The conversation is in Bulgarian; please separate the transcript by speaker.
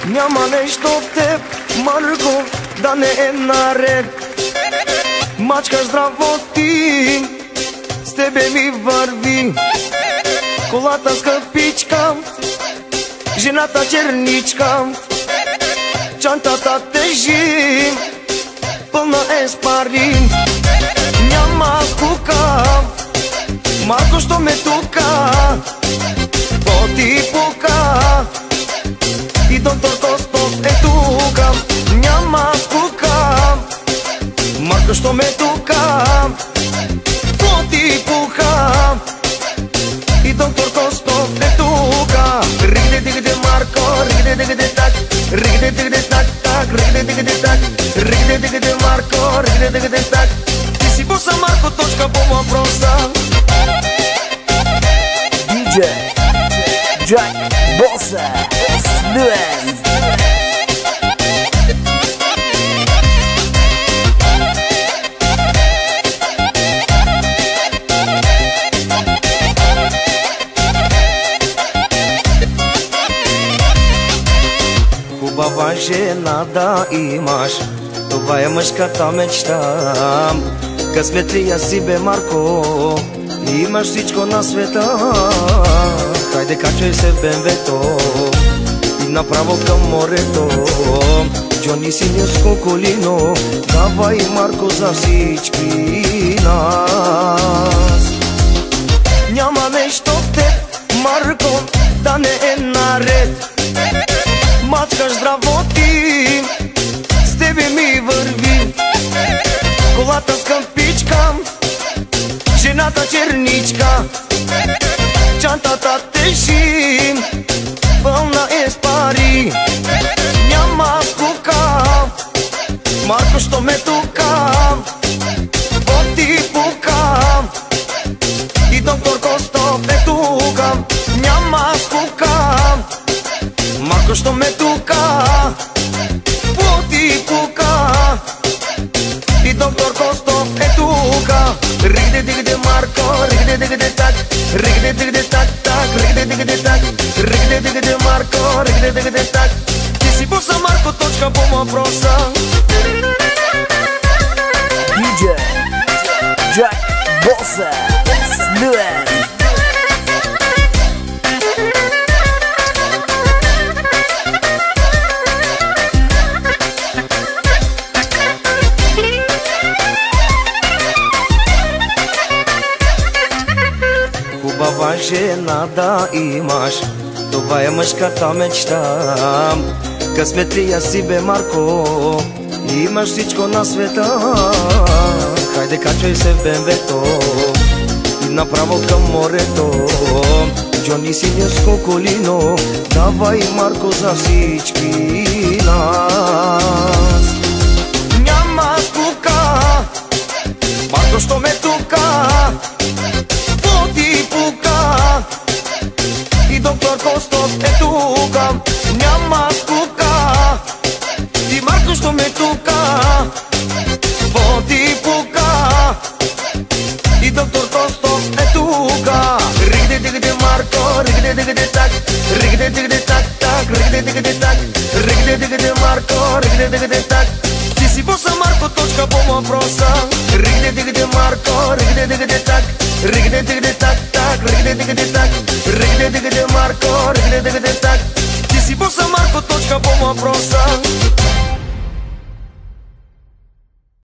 Speaker 1: Няма нещо в теб, Марко, да не е наред. Мачка здраво ти, с тебе ми върви. Колата скъпичка, жената черничка, чантата тежи, пълна е с пари. Няма скука, Марко, що ме тука, то ти пука. И доктор Костов е тука. Няма скука, Марко, що ме тука, то ти пука. И доктор Костов е тука. Ригде дигде Марко, ригде дигде так, ригде дигде так так, ригде дигде так, ригде дигде Марко, ригде дигде так. Ти си боса, Марко, точка по въпроса.
Speaker 2: DJ Jack Bossa Fluence.
Speaker 1: Хубава жена да имаш, това е мъжката мечта. Късметлия си бе, Марко, имаш всичко на света. Хайде, качвай се в БМВ-то и направо към морето. Джони синьоско колино, давай, Марко, за всички нас. Няма нещо в теб, Марко, да не е наред. Мачкаш здраво ти, с тебе ми върви. Колата скъпичка, жената черничка, чантата тежи, пълна е с пари. Няма скука, Марко, що ме тука, то ти пука. И доктор Костов е тука. Няма скука, Марко, що ме тука, то ти пука. И доктор Костов е тука. Ригде дигде Марко, ригде дигде так, ригде дигде так так, ригде дигде так, ригде дигде Марко, ригде дигде так. Ти си боса, Марко, точка по въпроса.
Speaker 2: DJ Jack Bossa Fluence.
Speaker 1: Хубава жена да имаш, това е мъжката мечта. Късметлия си бе, Марко, имаш всичко на света. Хайде, качвай се в БМВ-то и направо към морето. Джони синьоско колино, давай, Марко, за всички нас. Няма скука, Марко, що ме тука, то ти пука. И доктор Костов е тука. Няма скука, и Марко, що ме тука, то ти пука. И доктор Костов е тука. Ригде дигде Марко, ригде дигде так, ригде дигде так так, ригде дигде так, ригде дигде Марко, ригде дигде так. Ти си боса, Марко, точка по въпроса. Ригде дигде Марко, ригде дигде так, ригде дигде так так, ригде дигде так, ригде дигде Марко, ригде дигде так. Ти си боса, Марко, точка по въпроса.